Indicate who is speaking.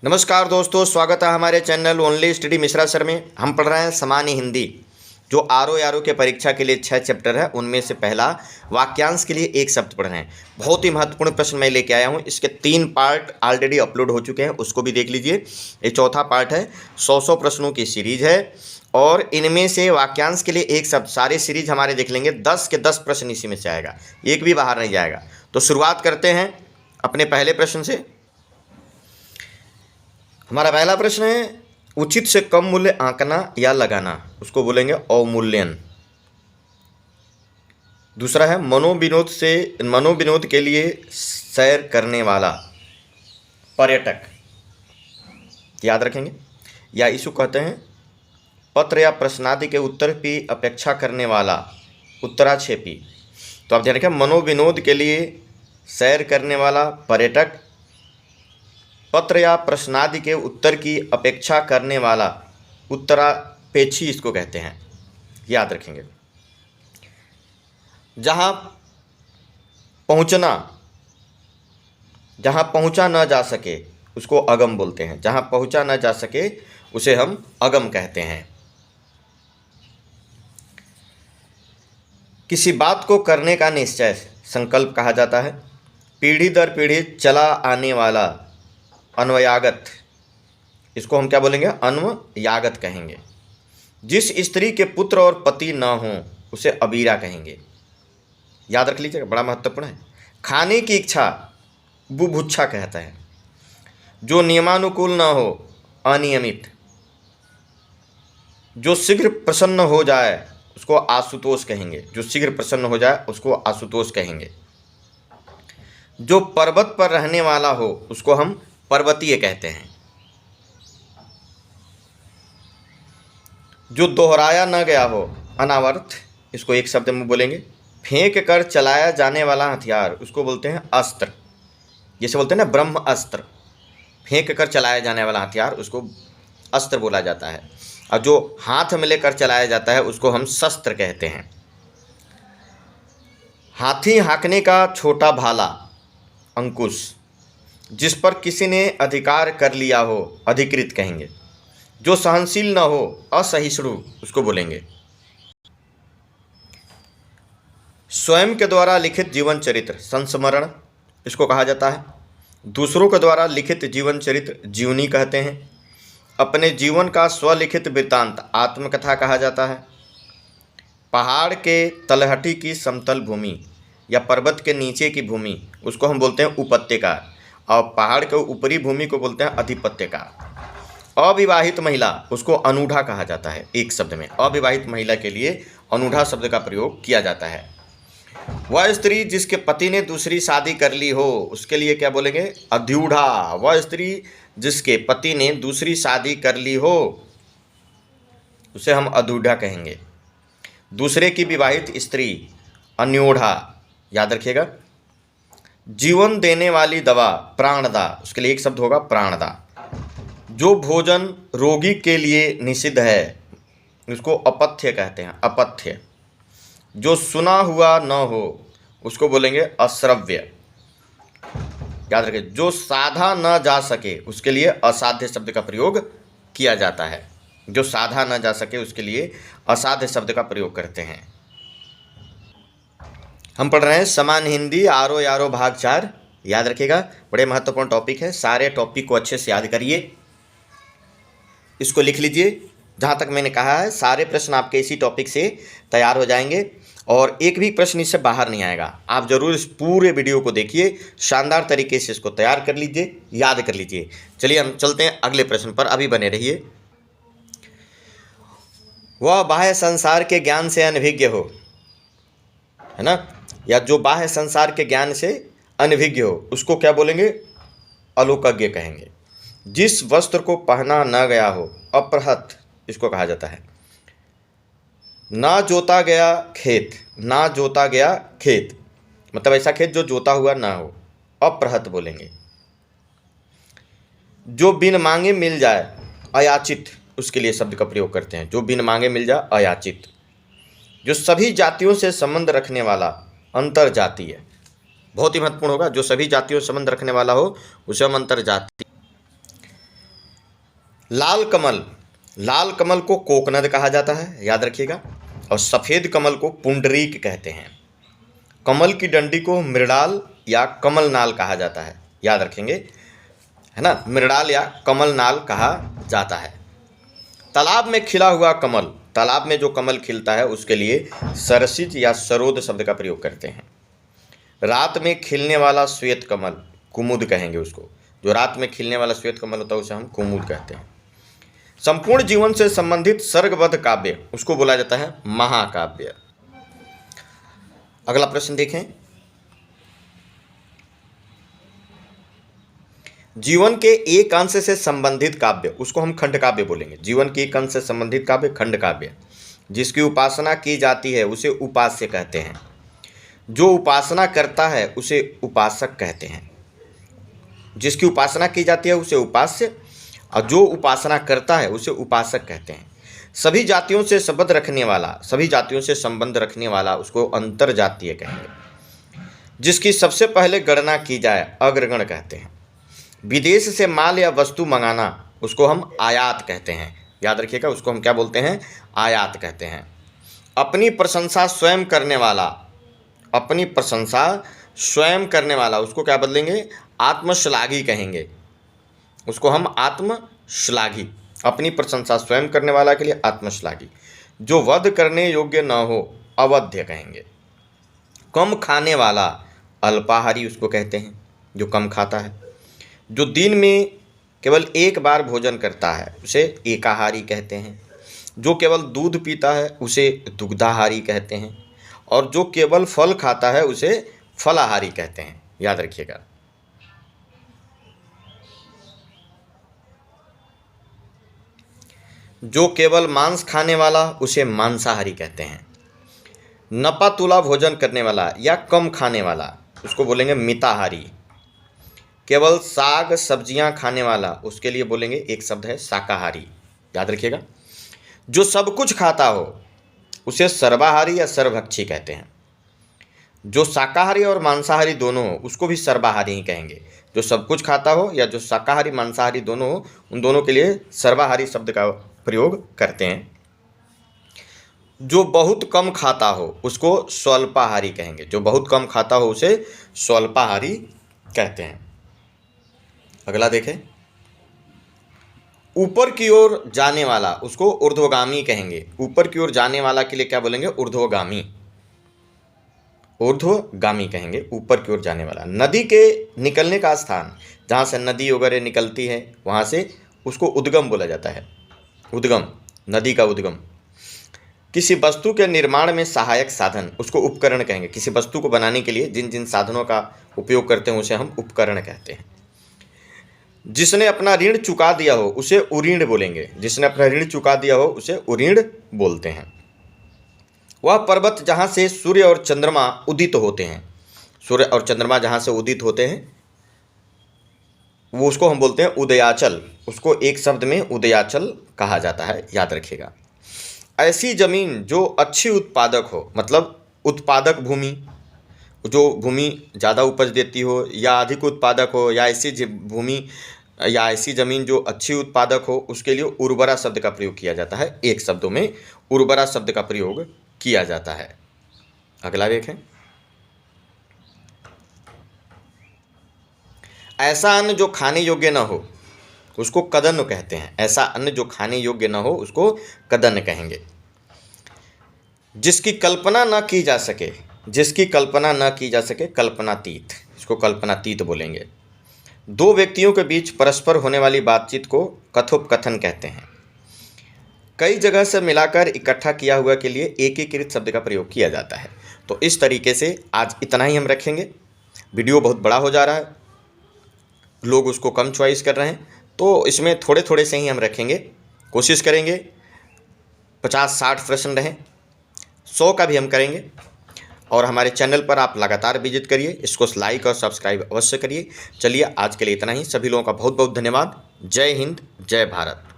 Speaker 1: नमस्कार दोस्तों, स्वागत है हमारे channel only study Mishra sir में। हम पढ़ रहे हैं सामान्य हिंदी। जो आर ओ के परीक्षा के लिए 6 चैप्टर है, उनमें से पहला वाक्यांश के लिए एक शब्द पढ़ रहे हैं। बहुत ही महत्वपूर्ण प्रश्न मैं लेके आया हूं। इसके 3 पार्ट ऑलरेडी अपलोड हो चुके हैं, उसको भी देख लीजिए। ये चौथा पार्ट है। 100 प्रश्नों की सीरीज है और इनमें से वाक्यांश के लिए एक शब्द, सारे सीरीज हमारे देख लेंगे। 10 के 10 प्रश्न इसी में से आएगा, एक भी बाहर नहीं जाएगा। तो शुरुआत करते हैं अपने पहले प्रश्न से। हमारा पहला प्रश्न है, उचित से कम मूल्य आंकना या लगाना, उसको बोलेंगे अवमूल्यन। दूसरा है, मनोविनोद के लिए सैर करने वाला, पर्यटक, याद रखेंगे। या इसको कहते हैं पत्र या प्रश्नादि के उत्तर की अपेक्षा करने वाला, उत्तराक्षेपी। तो आप ध्यान रखें, मनोविनोद के लिए सैर करने वाला, पर्यटक, पत्र या प्रश्नादि के उत्तर की अपेक्षा करने वाला, उत्तरापेक्षी इसको कहते हैं, याद रखेंगे। जहाँ पहुँचा न जा सके उसको अगम बोलते हैं। जहाँ पहुँचा न जा सके उसे हम अगम कहते हैं। किसी बात को करने का निश्चय संकल्प कहा जाता है। पीढ़ी दर पीढ़ी चला आने वाला, अन्वयागत, इसको हम क्या बोलेंगे? अन्वयागत कहेंगे। जिस स्त्री के पुत्र और पति न हो उसे अबीरा कहेंगे, याद रख लीजिएगा, बड़ा महत्वपूर्ण है। खाने की इच्छा बुभुक्षा कहता है। जो नियमानुकूल न हो, अनियमित। जो शीघ्र प्रसन्न हो जाए उसको आशुतोष कहेंगे। जो शीघ्र प्रसन्न हो जाए उसको आशुतोष कहेंगे। जो पर्वत पर रहने वाला हो उसको हम पर्वतीय कहते हैं। जो दोहराया न गया हो, अनावर्त, इसको एक शब्द में बोलेंगे। फेंक कर चलाया जाने वाला हथियार, उसको बोलते हैं अस्त्र। जैसे बोलते हैं ना ब्रह्म अस्त्र, फेंक कर चलाया जाने वाला हथियार उसको अस्त्र बोला जाता है। और जो हाथ में लेकर चलाया जाता है उसको हम शस्त्र कहते हैं। हाथी हाँकने का छोटा भाला, अंकुश। जिस पर किसी ने अधिकार कर लिया हो, अधिकृत कहेंगे। जो सहनशील न हो, असहिष्णु, उसको बोलेंगे। स्वयं के द्वारा लिखित जीवन चरित्र, संस्मरण, इसको कहा जाता है। दूसरों के द्वारा लिखित जीवन चरित्र जीवनी कहते हैं। अपने जीवन का स्वलिखित वृत्तांत आत्मकथा कहा जाता है। पहाड़ के तलहटी की समतल भूमि या पर्वत के नीचे की भूमि, उसको हम बोलते हैं उपत्यका। और पहाड़ के ऊपरी भूमि को बोलते हैं अधिपत्यका। अविवाहित महिला, उसको अनूढ़ा कहा जाता है। एक शब्द में अविवाहित महिला के लिए अनूढ़ा शब्द का प्रयोग किया जाता है। वह स्त्री जिसके पति ने दूसरी शादी कर ली हो उसके लिए क्या बोलेंगे? अध्यूढ़ा। वह स्त्री जिसके पति ने दूसरी शादी कर ली हो उसे हम अधूढ़ा कहेंगे। दूसरे की विवाहित स्त्री, अन्योढ़ा, याद रखिएगा। जीवन देने वाली दवा, प्राणदा, उसके लिए एक शब्द होगा प्राणदा। जो भोजन रोगी के लिए निषिद्ध है उसको अपथ्य कहते हैं, अपथ्य। जो सुना हुआ न हो उसको बोलेंगे अश्रव्य, याद रखें। जो साधा न जा सके उसके लिए असाध्य शब्द का प्रयोग किया जाता है। जो साधा न जा सके उसके लिए असाध्य शब्द का प्रयोग करते हैं। हम पढ़ रहे हैं सामान्य हिंदी आर ओ भाग 4, याद रखिएगा, बड़े महत्वपूर्ण टॉपिक है। सारे टॉपिक को अच्छे से याद करिए, इसको लिख लीजिए। जहाँ तक मैंने कहा है सारे प्रश्न आपके इसी टॉपिक से तैयार हो जाएंगे और एक भी प्रश्न इससे बाहर नहीं आएगा। आप जरूर इस पूरे वीडियो को देखिए, शानदार तरीके से इसको तैयार कर लीजिए, याद कर लीजिए। चलिए हम चलते हैं अगले प्रश्न पर, अभी बने रहिए। वह बाह्य संसार के ज्ञान से अनभिज्ञ हो, है ना, या जो बाह्य संसार के ज्ञान से अनभिज्ञ हो उसको क्या बोलेंगे? अलोकज्ञ कहेंगे। जिस वस्त्र को पहना न गया हो, अपहृत, इसको कहा जाता है। ना जोता गया खेत, ना जोता गया खेत, मतलब ऐसा खेत जो जोता हुआ ना हो, अपहृत बोलेंगे। जो बिन मांगे मिल जाए, अयाचित, उसके लिए शब्द का प्रयोग करते हैं। जो बिन मांगे मिल जाए, अयाचित। जो सभी जातियों से संबंध रखने वाला, अंतर जातीय, बहुत ही महत्वपूर्ण होगा। जो सभी जातियों से संबंध रखने वाला हो उसे हम अंतर जातीय। लाल कमल, लाल कमल को कोकनद कहा जाता है, याद रखिएगा। और सफ़ेद कमल को पुंडरीक कहते हैं। कमल की डंडी को मृणाल या कमलनाल कहा जाता है, याद रखेंगे, है ना, मृणाल या कमलनाल कहा जाता है। तालाब में खिला हुआ कमल, तालाब में जो कमल खिलता है उसके लिए सरसिज या सरोद शब्द का प्रयोग करते हैं। रात में खिलने वाला श्वेत कमल, कुमुद कहेंगे उसको। जो रात में खिलने वाला श्वेत कमल होता है उसे हम कुमुद कहते हैं। संपूर्ण जीवन से संबंधित सर्गबद्ध काव्य, उसको बोला जाता है महाकाव्य। अगला प्रश्न देखें। जीवन के एक अंश से संबंधित काव्य, उसको हम खंड काव्य बोलेंगे। जीवन के एक अंश से संबंधित काव्य खंड काव्य। जिसकी उपासना की जाती है उसे उपास्य कहते हैं। जो उपासना करता है उसे उपासक कहते हैं। जिसकी उपासना की जाती है उसे उपास्य, और जो उपासना करता है उसे उपासक कहते हैं। सभी जातियों से संबंध रखने वाला, सभी जातियों से संबंध रखने वाला उसको अंतर जातीय कहेंगे। जिसकी सबसे पहले गणना की जाए अग्रगण कहते हैं। विदेश से माल या वस्तु मंगाना उसको हम आयात कहते हैं, याद रखिएगा, उसको हम क्या बोलते हैं, आयात कहते हैं। अपनी प्रशंसा स्वयं करने वाला, अपनी प्रशंसा स्वयं करने वाला उसको क्या बदलेंगे, आत्मश्लाघी कहेंगे, उसको हम आत्मश्लाघी। अपनी प्रशंसा स्वयं करने वाला के लिए आत्मश्लाघी। जो वध करने योग्य न हो अवध्य कहेंगे। कम खाने वाला अल्पाहारी उसको कहते हैं, जो कम खाता है। जो दिन में केवल एक बार भोजन करता है उसे एकाहारी कहते हैं। जो केवल दूध पीता है उसे दुग्धाहारी कहते हैं। और जो केवल फल खाता है उसे फलाहारी कहते हैं, याद रखिएगा। जो केवल मांस खाने वाला उसे मांसाहारी कहते हैं। नपा तुला भोजन करने वाला या कम खाने वाला उसको बोलेंगे मिताहारी। केवल साग सब्जियां खाने वाला उसके लिए बोलेंगे एक शब्द है शाकाहारी, याद रखिएगा। जो सब कुछ खाता हो उसे सर्वाहारी या सर्वभक्षी कहते हैं। जो शाकाहारी और मांसाहारी दोनों हो उसको भी सर्वाहारी ही कहेंगे। जो सब कुछ खाता हो या जो शाकाहारी मांसाहारी दोनों हो उन दोनों के लिए सर्वाहारी शब्द का प्रयोग करते हैं। जो बहुत कम खाता हो उसको स्वल्पाहारी कहेंगे। जो बहुत कम खाता हो उसे स्वल्पाहारी कहते हैं। अगला देखें। ऊपर की ओर जाने वाला उसको ऊर्ध्वगामी कहेंगे। ऊपर की ओर जाने वाला के लिए क्या बोलेंगे, ऊर्ध्वगामी, ऊर्ध्वगामी कहेंगे, ऊपर की ओर जाने वाला। नदी के निकलने का स्थान, जहाँ से नदी वगैरह निकलती है वहाँ से उसको उद्गम बोला जाता है। उद्गम, नदी का उद्गम। किसी वस्तु के निर्माण में सहायक साधन उसको उपकरण कहेंगे। किसी वस्तु को बनाने के लिए जिन जिन साधनों का उपयोग करते हैं उसे हम उपकरण कहते हैं। जिसने अपना ऋण चुका दिया हो उसे उऋण बोलेंगे। जिसने अपना ऋण चुका दिया हो उसे उऋण बोलते हैं। वह पर्वत जहाँ से सूर्य और चंद्रमा उदित होते हैं, सूर्य और चंद्रमा जहाँ से उदित होते हैं वो उसको हम बोलते हैं उदयाचल। उसको एक शब्द में उदयाचल कहा जाता है, याद रखिएगा। ऐसी ज़मीन जो अच्छी उत्पादक हो, मतलब उत्पादक भूमि, जो भूमि ज़्यादा उपज देती हो या अधिक उत्पादक हो, या ऐसी भूमि या ऐसी ज़मीन जो अच्छी उत्पादक हो उसके लिए उर्वरा शब्द का प्रयोग किया जाता है। एक शब्दों में उर्वरा शब्द का प्रयोग किया जाता है। अगला देखें। ऐसा अन्न जो खाने योग्य न हो उसको कदन्न कहते हैं। ऐसा अन्न जो खाने योग्य न हो उसको कदन्न कहेंगे। जिसकी कल्पना न की जा सके, जिसकी कल्पना न की जा सके कल्पनातीत, इसको कल्पनातीत बोलेंगे। दो व्यक्तियों के बीच परस्पर होने वाली बातचीत को कथोपकथन कहते हैं। कई जगह से मिलाकर इकट्ठा किया हुआ के लिए एकीकृत शब्द का प्रयोग किया जाता है। तो इस तरीके से आज इतना ही हम रखेंगे। वीडियो बहुत बड़ा हो जा रहा है, लोग उसको कम चॉइस कर रहे हैं, तो इसमें थोड़े थोड़े से ही हम रखेंगे। कोशिश करेंगे 50-60 प्रश्न रहें, 100 का भी हम करेंगे। और हमारे चैनल पर आप लगातार विजिट करिए, इसको लाइक और सब्सक्राइब अवश्य करिए। चलिए आज के लिए इतना ही। सभी लोगों का बहुत बहुत धन्यवाद। जय हिंद, जय भारत।